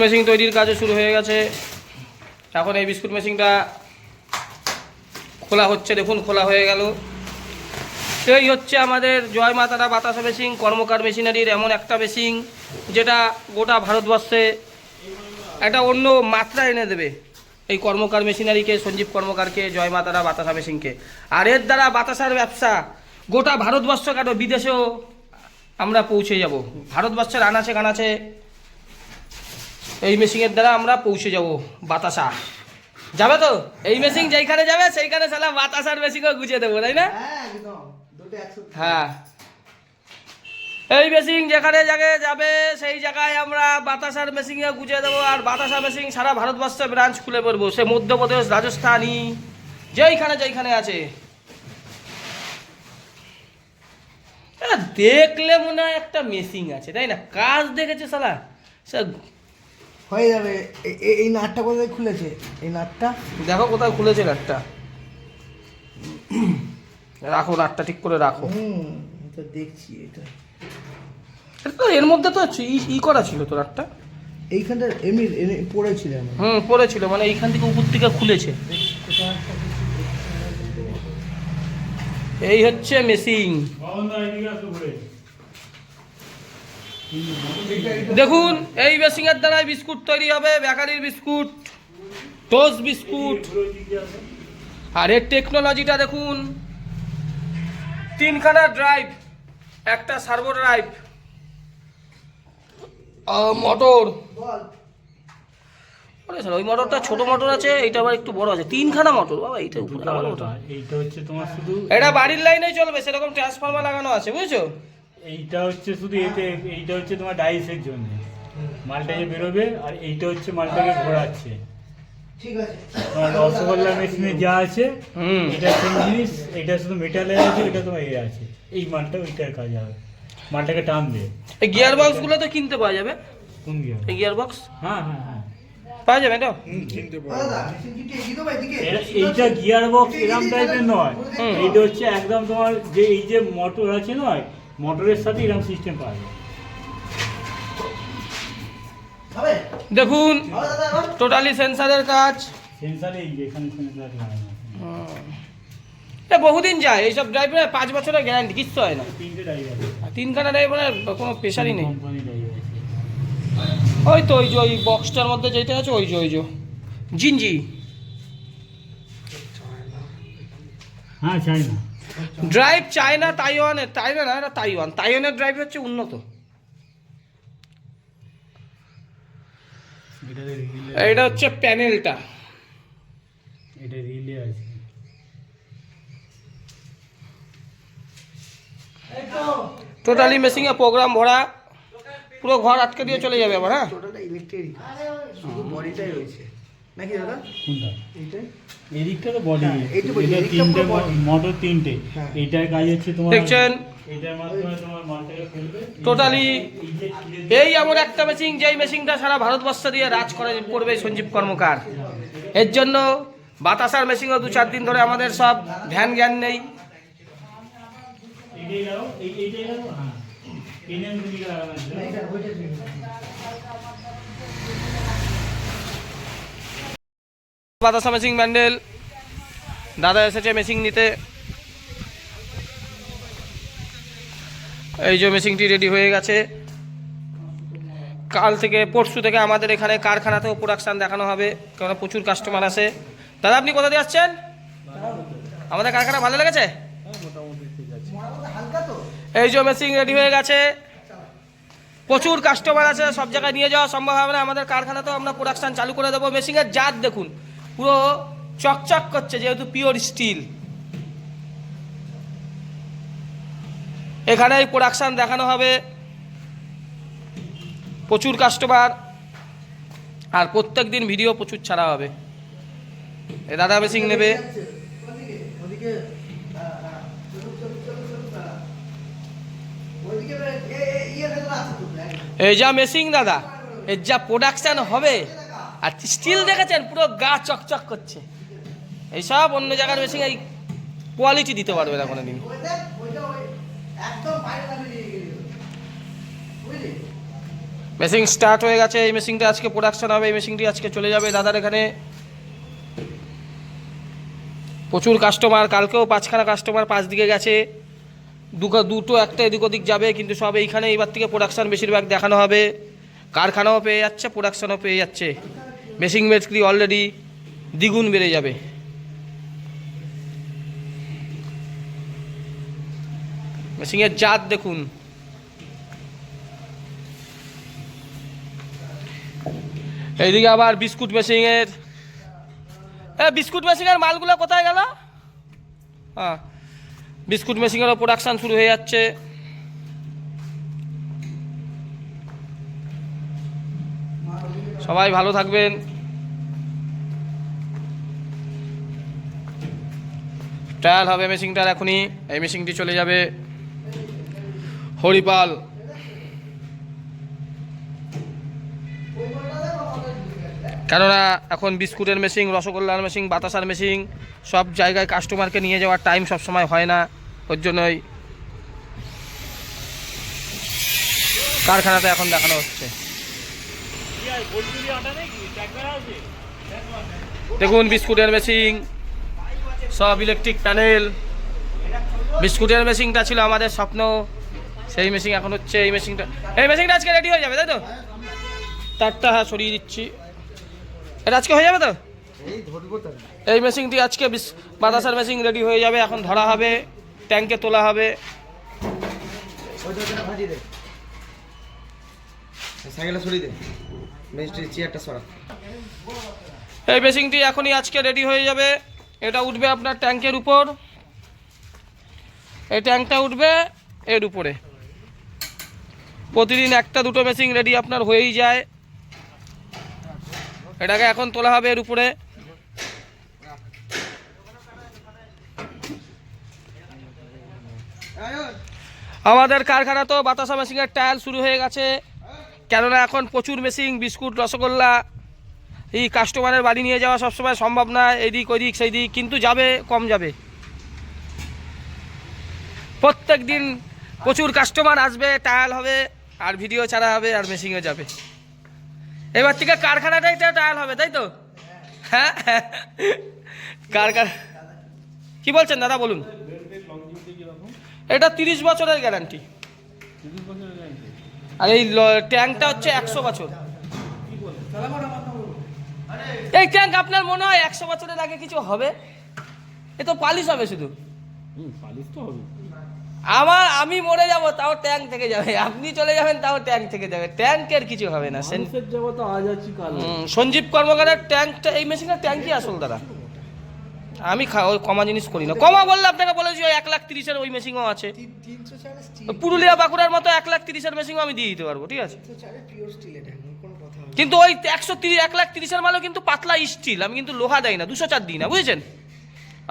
Machine তৈরির কাজও শুরু হয়ে গেছে। এখন এই বিস্কুট মেশিনটা খোলা হচ্ছে, দেখুন খোলা হয়ে গেল। এই হচ্ছে আমাদের জয় মা তারা বাতাসা মেশিন, কর্মকার মেশিনারির এমন একটা মেশিন যেটা গোটা ভারতবর্ষে একটা অন্য মাত্রা এনে দেবে এই কর্মকার মেশিনারিকে, সঞ্জীব কর্মকারকে, জয় মা তারা বাতাসা মেশিনকে। আর এর দ্বারা বাতাসার ব্যবসা গোটা ভারতবর্ষ কেন বিদেশেও আমরা পৌঁছে যাব। ভারতবর্ষের আনাচে কানাচে এই মেশিনের দ্বারা আমরা পৌঁছে যাব। বাতাসা যাবে তো, এই মেশিন যেইখানে যাবে সেইখানে সালা বাতাসার মেশিনও গুছিয়ে দেবো, তাই না? হ্যাঁ, এই মেশিন যেখানে যাবে সেই জায়গায় আমরা বাতাসার মেশিনে গুছিয়ে দেবো। আর বাতাসা মেশিন সারা ভারতবর্ষে ব্রাঞ্চ খুলে পড়বো, সে মধ্যপ্রদেশ, রাজস্থানী, যেইখানে আছে। দেখলে মনে হয় একটা মেশিন আছে, তাই না? কাজ দেখেছে সালা সে হয়ে যাবে। এই নাটটা কোথায় খুলেছে? এই নাটটা দেখো কোথায় খুলেছে নাটটা, রাখো নাটটা ঠিক করে রাখো। তো দেখছি এটা তো এর মধ্যে তো ই করা ছিল তো নাটটা, এইখানটা এমনি পড়েছিল। পড়েছিল, মানে এইখান থেকে উপর থেকে খুলেছে। এই হচ্ছে মেশিন। দেখুন এই মেশিনের দ্বারাই বিস্কুট তৈরি হবে, বেকারির বিস্কুট, টোস্ট বিস্কুট। আর এর টেকনোলজিটা দেখুন, 3খানা ড্রাইভ, একটা সার্ভো ড্রাইভ, মোটর। ওই মোটরটা ছোট মোটর আছে, এইটা আবার একটু বড় আছে, 3খানা মোটর। বাবা এইটা উপরে এইটা হচ্ছে তোমার শুধু, এটা বাড়ির লাইনেই চলবে, সেরকম ট্রান্সফরমার লাগানো আছে, বুঝছো? এইটা হচ্ছে শুধু এতে, এইটা হচ্ছে তোমার ডাইসের জন্য মালটা যে বেরোবে, আর এইটা হচ্ছে মালটাকে ঘোরাচ্ছে। ঠিক আছে, তোমার রসগোল্লা মেশিনে যা আছে এটা সেম জিনিস, এটা শুধু মেটালের আছে, এটা তোমার এ আছে। এই মালটা ওইটার কাজ হবে, মালটাকে টান দেয়। এই গিয়ার বক্স গুলো তো কিনতে পাওয়া যাবে। কোন গিয়ার? এই গিয়ার বক্স হ্যাঁ হ্যাঁ হ্যাঁ পাওয়া যাবে তো? এইটা গিয়ার বক্স এরকম টাইপের নয়, এইটা হচ্ছে একদম তোমার যে এই যে মোটর আছে নয়, মোটরের সাথে এরকম সিস্টেম পাওয়া যায়। দেখুন টোটালি সেন্সারের কাজ। সেন্সারে এই যে এখানে সেন্সার লাগানো আছে। বহুদিন যায় এইসব ড্রাইভারে, 5 বছরের গ্যারান্টি, কিচ্ছু হয় না। 3টে ড্রাইভার, 3খানা ড্রাইভারের কোনো প্রেশারই নেই। কোম্পানি ড্রাইভার আছে। ওই তো ওই যে ওই বক্সটার মধ্যে যেটা আছে ওই যে জিনজি। হ্যাঁ চাইনা ড্রাইভ চায়না, তাইওয়ানের, তাইওয়ান না, এটা তাইওয়ান। তাইওয়ানের ড্রাইভ হচ্ছে উন্নত। এটা হচ্ছে প্যানেলটা, এটা রিলে আছে। টোটালি মেশিনে প্রোগ্রাম ভরা, পুরো ঘর আটকে দিয়ে চলে যাবে আবার। হ্যাঁ, টোটালটা ইলেকট্রিক, শুধু বডিটাই রয়েছে নাকি দাদা? কোনটা? এইটাই, এই দিকটা তো বডি, এইটা body, এটা এদিকটা 3টে পুরো body। মোটর 3টে। হ্যাঁ। এইটার কাজ হচ্ছে তোমার, দেখছেন এটার মাধ্যমে তোমার মালটাকে ফেলবে। টোটালি এই যে খিলে এই এমন একটা মেশিন, যেই মেশিনটা সারা ভারতবর্ষ দিয়ে রাজ করবে সঞ্জীব কর্মকার। এর জন্য বাতাসার মেশিনও 2-4 দিন ধরে আমাদের সব ধ্যান জ্ঞান নেই। এইটাই লাগাও, এইটাই লাগাও। হ্যাঁ, পেনের দিকে লাগানো আছে। এইটা ওইটা বাতাসা মেশিন ব্যান্ডেল দাদা এসেছে মেশিন নিতে। এই যে মেশিনটি রেডি হয়ে গেছে। কাল থেকে, পরশু থেকে আমাদের এখানে কারখানাতেও প্রোডাকশান দেখানো হবে, কারণ প্রচুর কাস্টমার আসে। দাদা আপনি কোথা দিয়ে আসছেন? আমাদের কারখানা ভালো লেগেছে? এই যে মেশিন রেডি হয়ে গেছে, প্রচুর কাস্টমার আছে, সব জায়গায় নিয়ে যাওয়া সম্ভব হবে না। আমাদের কারখানাতেও আমরা প্রোডাকশান চালু করে দেবো। মেশিনের জাত দেখুন, পুরো চকচক করছে, যেহেতু পিওর স্টিল। এখানেই প্রোডাকশান দেখানো হবে, প্রচুর কাস্টমার, আর প্রত্যেক দিন ভিডিও প্রচুর ছাড়া হবে। এ দাদা মেশিন নেবে। এই যা মেশিন দাদা, এর যা প্রোডাকশান হবে, আর স্টিল দেখেছেন পুরো গা চকচক করছে। এইসব অন্য জায়গার মেশিন এই কোয়ালিটি দিতে পারবে না কোনোদিন। মেশিন স্টার্ট হয়ে গেছে। এই মেশিনটা আজকে প্রোডাকশন হবে, এই মেশিনটি আজকে চলে যাবে দাদার এখানে। প্রচুর কাস্টমার, কালকেও 5খানা কাস্টমার 5 দিকে গেছে, দুটো একটা এদিক ওদিক যাবে, কিন্তু সব এইখানে এইবার থেকে প্রোডাকশান বেশিরভাগ দেখানো হবে। কারখানাও পেয়ে যাচ্ছে, প্রোডাকশানও পেয়ে যাচ্ছে। মেশিন বিক্রি অলরেডি দ্বিগুণ বেড়ে যাবে। মেশিনের জাত দেখুন। এইদিকে আবার বিস্কুট মেশিনের, বিস্কুট মেশিনের মালগুলো কোথায় গেল? হ্যাঁ, বিস্কুট মেশিনেরও প্রোডাকশান শুরু হয়ে যাচ্ছে। সবাই ভালো থাকবেন। ট্রায়াল হবে মেশিনটার এখনই। এই মেশিনটি চলে যাবে হরিপাল। কেননা এখন বিস্কুটের মেশিন, রসগোল্লার মেশিন, বাতাসার মেশিন সব জায়গায় কাস্টমারকে নিয়ে যাওয়ার টাইম সবসময় হয় না, ওর জন্যই কারখানাতে এখন দেখানো হচ্ছে। দেখুন বিস্কুটের মেশিন, সব ইলেকট্রিক প্যানেল। বিস্কুটের মেশিনটা ছিল আমাদের স্বপ্ন, সেই মেশিন এখন হচ্ছে। এই মেশিনটা আজকে রেডি হয়ে যাবে, তাই তো? তারটা হ্যাঁ সরিয়ে দিচ্ছি, এটা আজকে হয়ে যাবে তো? এই মেশিনটি আজকে বাতাসার মেশিন রেডি হয়ে যাবে, এখন ধরা হবে, ট্যাঙ্কে তোলা হবে। এই মেশিনটি এখনই আজকে রেডি হয়ে যাবে। এটা উঠবে আপনার ট্যাঙ্কের উপর, এই ট্যাঙ্কটা উঠবে এর উপরে। প্রতিদিন একটা দুটো মেশিন রেডি আপনার হয়েই যায়। এটাকে এখন তোলা হবে এর উপরে। আমাদের কারখানা তো বাতাসা মেশিনের ট্রায়াল শুরু হয়ে গেছে, কেননা এখন প্রচুর মেশিন, বিস্কুট, রসগোল্লা, এই কাস্টমারের বাড়ি নিয়ে যাওয়া সবসময় সম্ভব না, এইদিক ওইদিক সেই দিক, কিন্তু যাবে, কম যাবে। প্রত্যেক দিন প্রচুর কাস্টমার আসবে, ট্রায়াল হবে, আর ভিডিও ছাড়া হবে, আর মেশিনও যাবে। এবার থেকে কারখানাটাই তো ট্রায়াল হবে, তাই তো? হ্যাঁ, কারখানা কি বলছেন দাদা, বলুন। এটা 30 বছরের গ্যারান্টি, আর এই ট্যাঙ্কটা হচ্ছে 100 বছর। এই ট্যাঙ্ক আপনার মনে হয় 100 বছরের আগে কিছু হবে? এ তো পালিশ হবে শুধু। পালিশ তো হবে। আমি মরে যাব তাও ট্যাঙ্ক থেকে যাবে, আপনি চলে যাবেন তাও ট্যাঙ্ক থেকে যাবে, ট্যাঙ্কের কিছু হবে না। সঞ্জীব কর্মকারের ট্যাঙ্কটা, এই মেশিনের ট্যাঙ্কই আসল দাদা। আমি ওই কমা জিনিস করি না। কমা বললে আপনাকে বলেছি ওই 1,30,000 ওই মেশিনও আছে। পুরুলিয়া বাঁকুড়ার মতো 1,30,000 মেশিনও আমি দিয়ে দিতে পারবো, ঠিক আছে? কিন্তু ওই 1,30,000 মালও কিন্তু পাতলা স্টিল, আমি কিন্তু লোহা দেয় না, 204 দিই না, বুঝেছেন?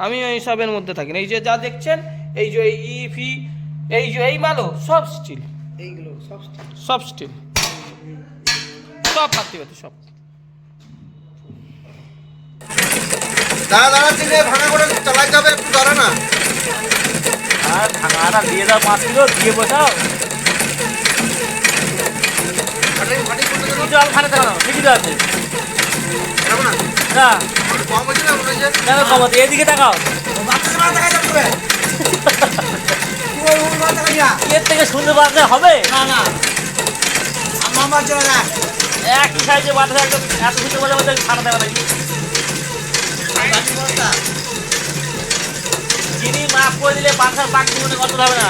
আমি ওই সবের মধ্যে থাকি না। এই যে যা দেখছেন, এই যে ইফি, এই যে এই মালও সব স্টিল, এইগুলো সব স্টিল, সব পাতি পাতি সব। দাঁড়া দিলে ভাঙা করে চালাতে হবে, একটু দাঁড়া না। আর ভাঙাটা দিয়ে দাও, 5 কিলো দিয়ে বসাও। জল খানে থাকো, ঠিকই তো আছে না? কেন কম আছে? এদিকে তাকাও, এর থেকে সুন্দর বাতাসা হবে না? না, একই সাইজে বাতাসা, একদম এত সুন্দর বাতাসা খানা থাকা নাকি? চিনি মাফ করে দিলে বাতাসার পাক জীবনে কত হবে না।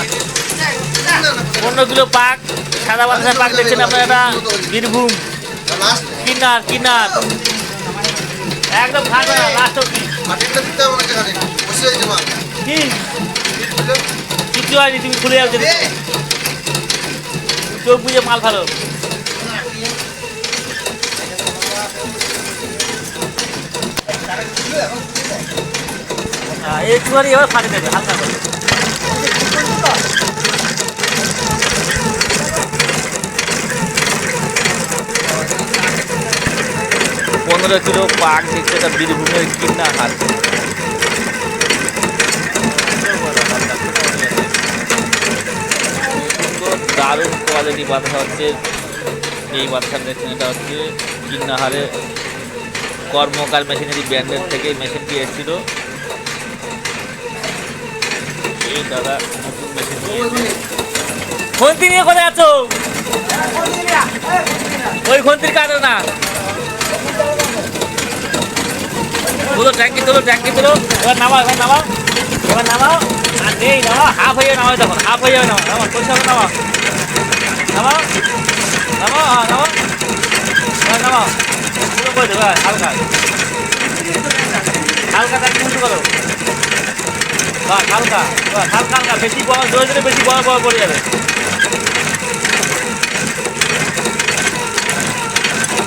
অন্যগুলো পাক, সাদা বাতাসার পাক দেখছেন আপনারা, এটা বীরভূম কিনার একদম থাকবে না লাস্ট অব্দি। কি কিছু হয়নি, তুমি খুলে যাচ্ছে, চোখ বুঝে মাল ভালো। একটুখানি এবার ফাটে দেবে হালকা করে। 15 কিলো পাক দিচ্ছে, এটা বীরভূমের কিনা হাত। দারুণ কোয়ালিটি বাতাসা হচ্ছে। এই বাচ্চা দেখছেন, এটা হচ্ছে কিন্নাহারে কর্মকার মেশিনারি ব্র্যান্ডের থেকে মেশিনটি এসেছিল। এই দাদা নতুন মেশিন খন্তি নিয়ে কোথায় আছো? ওই খন্তির কাটে না, তোলো ট্যাঙ্কি তোলো, ট্যাঙ্কি তোলো। এবার নামাও, এবার নামাও, এবার নামাও। আর নেই, নামাও, হাফ হয়ে যাবে, নামাও, তখন হাফ হয়ে যাবে, নামাও, নামাও, পরিষ্কার নামাও, নামাও, নামাও, হ্যাঁ নামাও, এবার নামাও, পুরো করে দেবো, হালকা হালকা ট্যাঙ্কি উঁচু করো, বাস হালকা, বাস হালকা হালকা, বেশি বড় জোরে জোরে, বেশি বড় বড় পড়ে যাবে।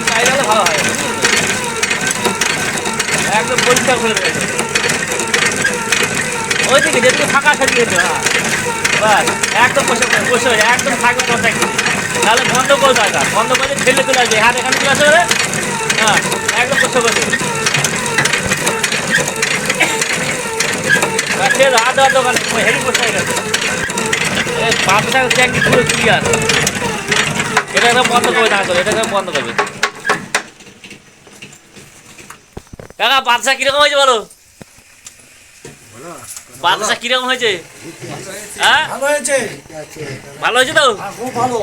চাই গেলে ভালো হয়, একদম পরিষ্কার করে দেবে। ওইদিকে যেদিকে ফাঁকা সেদিকে যেতে, হ্যাঁ বাস একদম বসে হয়ে একদম থাকবে কন্ট্যাক্ট। তাহলে বন্ধ করে দরকার, বন্ধ করে ঠেলে চলে আসবে, হাত এখানে চলে আসবে, হ্যাঁ একদম বসে করে দেবে। আধা দোকানে হেভি বসে হয়ে গেছে, পাঁচটা ট্যাঙ্কি পুরো ক্লিয়ার। এটা একদম বন্ধ করবে, না করে এটা একদম বন্ধ করবে। কাকা বাদশা কিরকম হয়েছে বলো? বাদশা কিরকম হয়েছে? হ্যাঁ ভালো হয়েছে, ভালো হয়েছে তো? খুব ভালো।